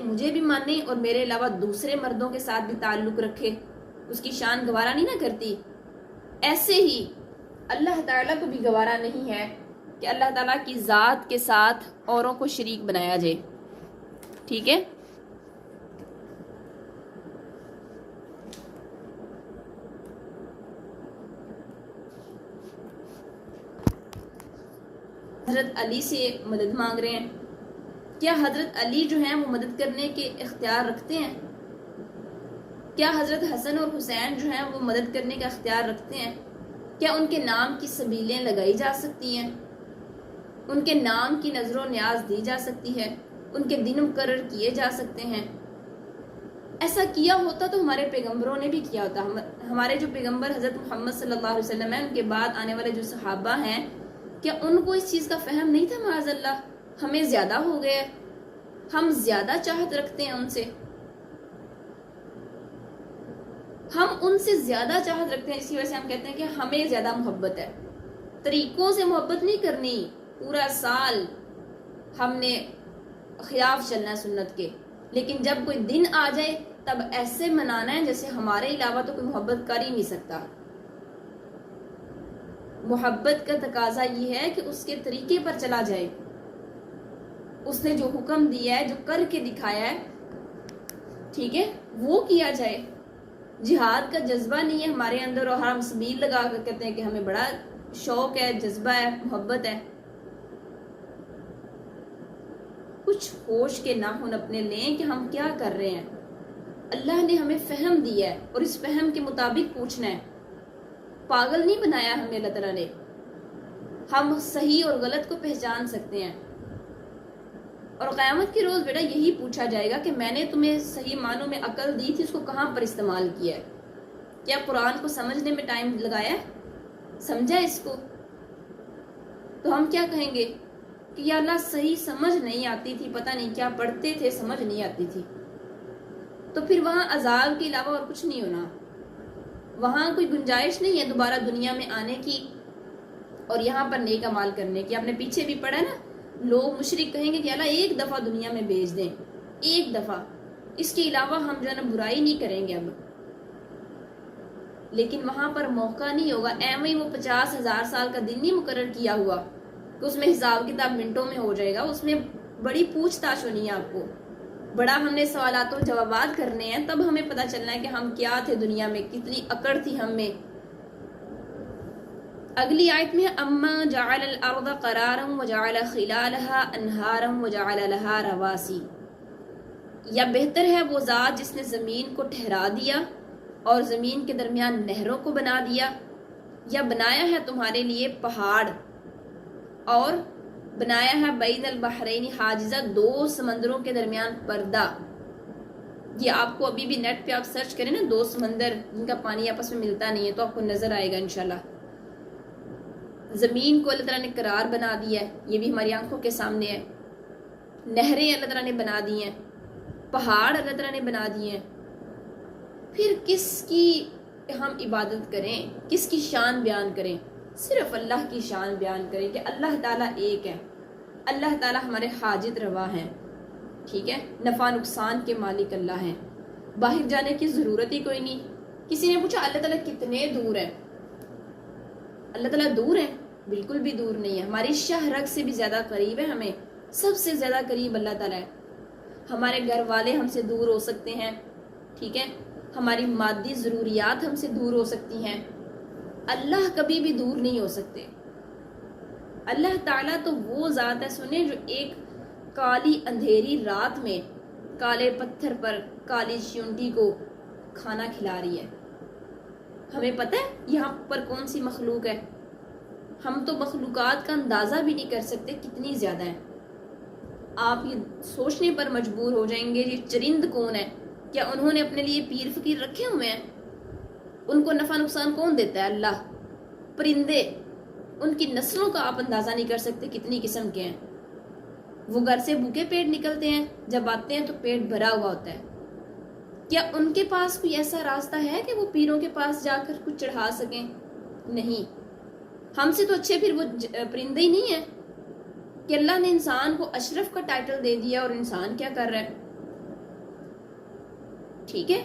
مجھے بھی مانے اور میرے علاوہ دوسرے مردوں کے ساتھ بھی تعلق رکھے، اس کی شان گوارا نہیں نہ کرتی. ایسے ہی اللہ تعالیٰ کو بھی گوارا نہیں ہے کہ اللہ تعالیٰ کی ذات کے ساتھ اوروں کو شریک بنایا جائے. ٹھیک ہے، حضرت علی سے مدد مانگ رہے ہیں؟ کیا حضرت علی جو ہیں وہ مدد کرنے کے اختیار رکھتے ہیں؟ کیا حضرت حسن اور حسین جو ہیں وہ مدد کرنے کا اختیار رکھتے ہیں؟ کیا ان کے نام کی سبیلیں لگائی جا سکتی ہیں؟ ان کے نام کی نظر و نیاز دی جا سکتی ہے؟ ان کے دن مقرر کیے جا سکتے ہیں؟ ایسا کیا ہوتا تو ہمارے پیغمبروں نے بھی کیا ہوتا. ہمارے جو پیغمبر حضرت محمد صلی اللہ علیہ وسلم ہیں، ان کے بعد آنے والے جو صحابہ ہیں، کیا ان کو اس چیز کا فہم نہیں تھا؟ معاذ اللہ ہمیں زیادہ ہو گیا، ہم زیادہ چاہت رکھتے ہیں ان سے، ہم ان سے زیادہ چاہت رکھتے ہیں. اسی وجہ سے ہم کہتے ہیں کہ ہمیں زیادہ محبت ہے. طریقوں سے محبت نہیں کرنی، پورا سال ہم نے خلاف چلنا ہے سنت کے، لیکن جب کوئی دن آ جائے تب ایسے منانا ہے جیسے ہمارے علاوہ تو کوئی محبت کر ہی نہیں سکتا. محبت کا تقاضا یہ ہے کہ اس کے طریقے پر چلا جائے، اس نے جو حکم دیا ہے، جو کر کے دکھایا ہے، ٹھیک ہے، وہ کیا جائے. جہاد کا جذبہ نہیں ہے ہمارے اندر اور ہم سبیل لگا کر کہتے ہیں کہ ہمیں بڑا شوق ہے، جذبہ ہے، محبت ہے. کچھ ہوش کے ناخن اپنے لیں کہ ہم کیا کر رہے ہیں. اللہ نے ہمیں فہم دیا ہے اور اس فہم کے مطابق پوچھنا ہے. پاگل نہیں بنایا ہمیں اللہ تعالیٰ نے. ہم صحیح اور غلط کو پہچان سکتے ہیں، اور قیامت کے روز بیٹا یہی پوچھا جائے گا کہ میں نے تمہیں صحیح معنوں میں عقل دی تھی، اس کو کہاں پر استعمال کیا ہے؟ کیا قرآن کو سمجھنے میں ٹائم لگایا ہے؟ سمجھا اس کو؟ تو ہم کیا کہیں گے کہ یا اللہ صحیح سمجھ نہیں آتی تھی، پتہ نہیں کیا پڑھتے تھے، سمجھ نہیں آتی تھی. تو پھر وہاں عذاب کے علاوہ اور کچھ نہیں ہونا. وہاں کوئی گنجائش نہیں ہے دوبارہ دنیا میں آنے کی اور یہاں پر نیک اعمال کرنے کی. آپ نے پیچھے بھی پڑھا نا، لوگ مشرک کہیں گے کہ اللہ ایک دفعہ دنیا میں بھیج دیں، ایک دفعہ، اس کے علاوہ ہم جو ہے نا برائی نہیں کریں گے اب. لیکن وہاں پر موقع نہیں ہوگا. ایویں ہی وہ 50,000 سال کا دن نہیں مقرر کیا ہوا کہ اس میں حساب کتاب منٹوں میں ہو جائے گا. اس میں بڑی پوچھ تاچھ ہونی ہے آپ کو، بڑا ہم نے سوالات و جوابات کرنے ہیں، تب ہمیں پتہ چلنا ہے کہ ہم کیا تھے دنیا میں، کتنی اکڑ تھی ہم میں. اگلی آیت میں اما جعل الارض قرارا وجعل خلالها انہارا وجعل لها رواسی، یا بہتر ہے وہ ذات جس نے زمین کو ٹھہرا دیا اور زمین کے درمیان نہروں کو بنا دیا، یا بنایا ہے تمہارے لیے پہاڑ اور بنایا ہے بین البحرین حاجزہ، دو سمندروں کے درمیان پردہ. یہ آپ کو ابھی بھی نیٹ پہ آپ سرچ کریں نا، 2 سمندر جن کا پانی آپس میں ملتا نہیں ہے تو آپ کو نظر آئے گا انشاءاللہ. زمین کو اللہ تعالیٰ نے قرار بنا دیا ہے، یہ بھی ہماری آنکھوں کے سامنے ہے. نہریں اللہ تعالیٰ نے بنا دی ہیں، پہاڑ اللہ تعالیٰ نے بنا دیے ہیں. پھر کس کی ہم عبادت کریں، کس کی شان بیان کریں؟ صرف اللہ کی شان بیان کریں کہ اللہ تعالیٰ ایک ہے، اللہ تعالیٰ ہمارے حاجت روا ہیں، ٹھیک ہے، نفع نقصان کے مالک اللہ ہیں، باہر جانے کی ضرورت ہی کوئی نہیں. کسی نے پوچھا اللہ تعالیٰ کتنے دور ہیں؟ اللہ تعالیٰ دور ہیں؟ بالکل بھی دور نہیں ہے. ہماری شاہ رگ سے بھی زیادہ قریب ہے، ہمیں سب سے زیادہ قریب اللہ تعالیٰ ہے. ہمارے گھر والے ہم سے دور ہو سکتے ہیں، ٹھیک ہے، ہماری مادی ضروریات ہم سے دور ہو سکتی ہیں، اللہ کبھی بھی دور نہیں ہو سکتے. اللہ تعالیٰ تو وہ ذات ہے، سنیں، جو ایک کالی اندھیری رات میں کالے پتھر پر کالی چیونٹی کو کھانا کھلا رہی ہے. ہمیں پتہ ہے یہاں پر کون سی مخلوق ہے؟ ہم تو مخلوقات کا اندازہ بھی نہیں کر سکتے کتنی زیادہ ہیں. آپ یہ سوچنے پر مجبور ہو جائیں گے یہ چرند کون ہے؟ کیا انہوں نے اپنے لیے پیر فقیر رکھے ہوئے ہیں؟ ان کو نفع نقصان کون دیتا ہے؟ اللہ. پرندے، ان کی نسلوں کا آپ اندازہ نہیں کر سکتے کتنی قسم کے ہیں. وہ گھر سے بھوکے پیٹ نکلتے ہیں، جب آتے ہیں تو پیٹ بھرا ہوا ہوتا ہے. کیا ان کے پاس کوئی ایسا راستہ ہے کہ وہ پیروں کے پاس جا کر کچھ چڑھا سکیں؟ نہیں. ہم سے تو اچھے پھر وہ پرندے ہی نہیں ہیں کہ اللہ نے انسان کو اشرف کا ٹائٹل دے دیا اور انسان کیا کر رہا ہے؟ ٹھیک ہے،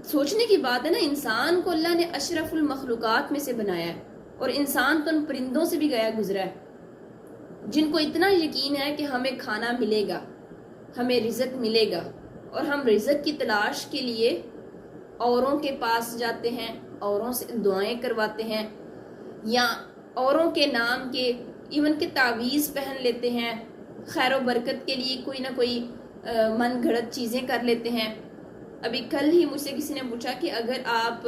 سوچنے کی بات ہے نا. انسان کو اللہ نے اشرف المخلوقات میں سے بنایا ہے، اور انسان تو ان پرندوں سے بھی گیا گزرا ہے جن کو اتنا یقین ہے کہ ہمیں کھانا ملے گا، ہمیں رزق ملے گا، اور ہم رزق کی تلاش کے لیے اوروں کے پاس جاتے ہیں، اوروں سے دعائیں کرواتے ہیں، یا اوروں کے نام کے ایون کہ تعویذ پہن لیتے ہیں، خیر و برکت کے لیے کوئی نہ کوئی من گھڑت چیزیں کر لیتے ہیں. ابھی کل ہی مجھ سے کسی نے پوچھا کہ اگر آپ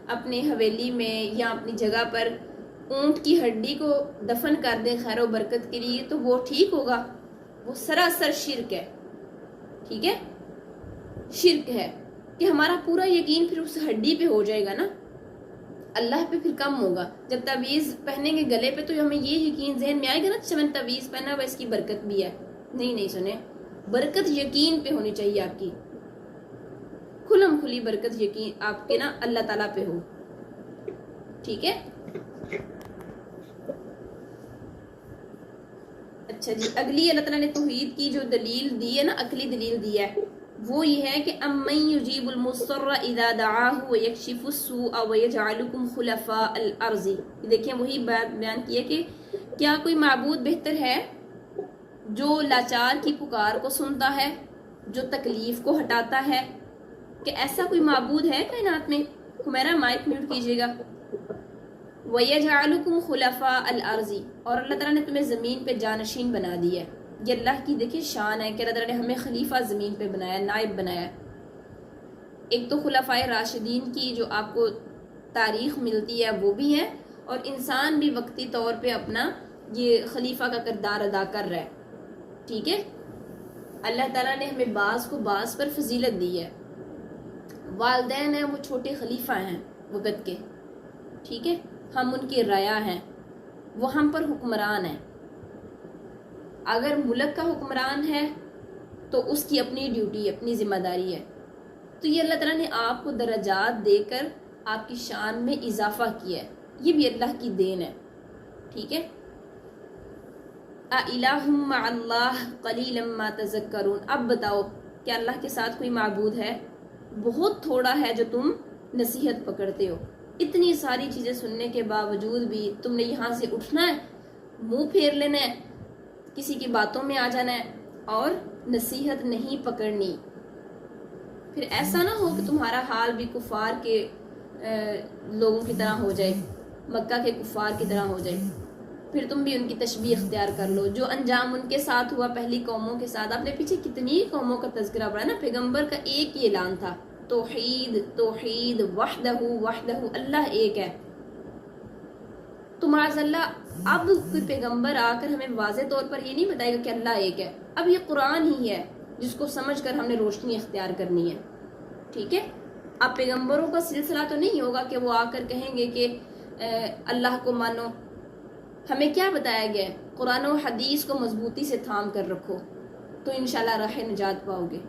اپنے حویلی میں یا اپنی جگہ پر اونٹ کی ہڈی کو دفن کر دیں خیر و برکت کے لیے تو وہ ٹھیک ہوگا؟ وہ سراسر شرک ہے. ٹھیک ہے، شرک ہے کہ ہمارا پورا یقین پھر اس ہڈی پہ ہو جائے گا نا، اللہ پہ پھر کم ہوگا. جب تعویذ پہنیں گے گلے پہ تو ہمیں یہ یقین ذہن میں آئے گا نا اچھا میں نے تعویذ پہنا ہوا اس کی برکت بھی ہے. نہیں سنیں، برکت یقین پہ ہونی چاہیے آپ کی، کھلم کھلی برکت یقین آپ کے نا اللہ تعالیٰ پہ ہو. ٹھیک ہے. اچھا جی، اگلی اللہ تعالیٰ نے توحید کی جو دلیل دی ہے نا، عقلی دلیل دی ہے، وہ یہ ہے کہ امن یجیب المضطر اذا دعاہ ویکشف السوء ویجعلکم خلفاء الارض. دیکھیں وہی بات بیان کی ہے کہ کیا کوئی معبود بہتر ہے جو لاچار کی پکار کو سنتا ہے، جو تکلیف کو ہٹاتا ہے؟ کہ ایسا کوئی معبود ہے کائنات میں؟ میرا مائک میوٹ کیجیے گا. وَيَجْعَلُكُمْ خُلَفَاءَ الْأَرْضِ، اور اللہ تعالیٰ نے تمہیں زمین پہ جانشین بنا دی ہے. یہ اللہ کی دیکھیں شان ہے کہ اللہ تعالیٰ نے ہمیں خلیفہ زمین پہ بنایا، نائب بنایا. ایک تو خلفائے راشدین کی جو آپ کو تاریخ ملتی ہے وہ بھی ہے، اور انسان بھی وقتی طور پہ اپنا یہ خلیفہ کا کردار ادا کر رہا ہے. ٹھیک ہے. اللہ تعالیٰ نے ہمیں بعض کو بعض پر فضیلت دی ہے. والدین ہیں وہ چھوٹے خلیفہ ہیں وقت کے. ٹھیک ہے. ہم ان کی رعایا ہیں، وہ ہم پر حکمران ہیں. اگر ملک کا حکمران ہے تو اس کی اپنی ڈیوٹی، اپنی ذمہ داری ہے. تو یہ اللہ تعالیٰ نے آپ کو درجات دے کر آپ کی شان میں اضافہ کیا ہے، یہ بھی اللہ کی دین ہے. ٹھیک ہے. اِلَٰهٌ مَّعَ اللَّهِ قَلِيلًا مَّا تَذَكَّرُونَ. اب بتاؤ کہ اللہ کے ساتھ کوئی معبود ہے؟ بہت تھوڑا ہے جو تم نصیحت پکڑتے ہو. اتنی ساری چیزیں سننے کے باوجود بھی تم نے یہاں سے اٹھنا ہے، منہ پھیر لینا ہے، کسی کی باتوں میں آ جانا ہے اور نصیحت نہیں پکڑنی. پھر ایسا نہ ہو کہ تمہارا حال بھی کفار کے لوگوں کی طرح ہو جائے، مکہ کے کفار کی طرح ہو جائے. پھر تم بھی ان کی تشبیہ اختیار کر لو جو انجام ان کے ساتھ ہوا پہلی قوموں کے ساتھ. آپ نے پیچھے کتنی قوموں کا تذکرہ پڑھا نا. پیغمبر کا ایک ہی اعلان تھا، توحید توحید، وحدہ وحدہ، اللہ ایک ہے. تو معاذ اللہ اب کوئی پیغمبر آ کر ہمیں واضح طور پر یہ نہیں بتائے گا کہ اللہ ایک ہے. اب یہ قرآن ہی ہے جس کو سمجھ کر ہم نے روشنی اختیار کرنی ہے. ٹھیک ہے. اب پیغمبروں کا سلسلہ تو نہیں ہوگا کہ وہ آ کر کہیں گے کہ اللہ کو مانو. ہمیں کیا بتایا گیا ہے؟ قرآن و حدیث کو مضبوطی سے تھام کر رکھو تو انشاءاللہ راہ نجات پاؤ گے.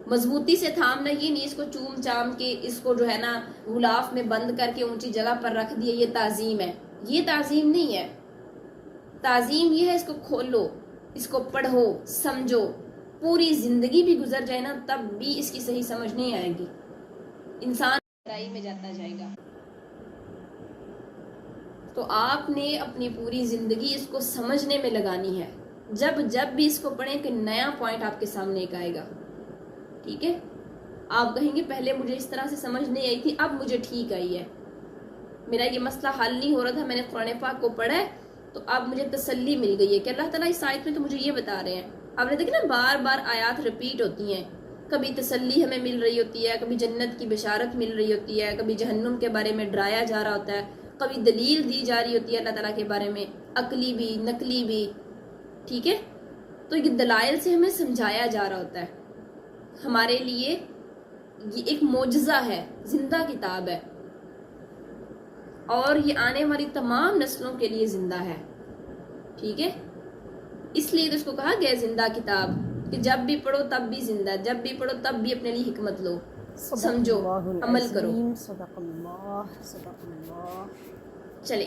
مضبوطی سے تھامنا یہ نہیں اس کو چوم چام کے اس کو جو ہے نا غلاف میں بند کر کے اونچی جگہ پر رکھ دیا یہ تعظیم ہے. یہ تعظیم نہیں ہے. تعظیم یہ ہے اس کو کھولو، اس کو پڑھو، سمجھو. پوری زندگی بھی گزر جائے نا تب بھی اس کی صحیح سمجھ نہیں آئے گی، انسان گہرائی میں جاتا جائے گا. تو آپ نے اپنی پوری زندگی اس کو سمجھنے میں لگانی ہے. جب بھی اس کو پڑھیں کہ نیا پوائنٹ آپ کے سامنے ایک آئے گا. ٹھیک ہے. آپ کہیں گے پہلے مجھے اس طرح سے سمجھ نہیں آئی تھی، اب مجھے ٹھیک آئی ہے. میرا یہ مسئلہ حل نہیں ہو رہا تھا، میں نے قرآن پاک کو پڑھا ہے تو اب مجھے تسلی مل گئی ہے کہ اللہ تعالیٰ اس آیت میں تو مجھے یہ بتا رہے ہیں. آپ نے دیکھا نا بار بار آیات ریپیٹ ہوتی ہیں. کبھی تسلی ہمیں مل رہی ہوتی ہے، کبھی جنت کی بشارت مل رہی ہوتی ہے، کبھی جہنم کے بارے میں ڈرایا جا رہا ہوتا ہے، کبھی دلیل دی جا رہی ہوتی ہے اللہ تعالیٰ کے بارے میں، عقلی بھی نقلی بھی. ٹھیک ہے. تو یہ دلائل سے ہمیں سمجھایا جا رہا ہوتا ہے. ہمارے لیے یہ ایک معجزہ ہے، زندہ کتاب ہے، اور یہ آنے والی تمام نسلوں کے لیے زندہ ہے. ٹھیک ہے. اس لیے تو اس کو کہا گیا زندہ کتاب کہ جب بھی پڑھو تب بھی زندہ، جب بھی پڑھو تب بھی اپنے لیے حکمت لو، سمجھو، عمل کرو. صدق اللہ. چلے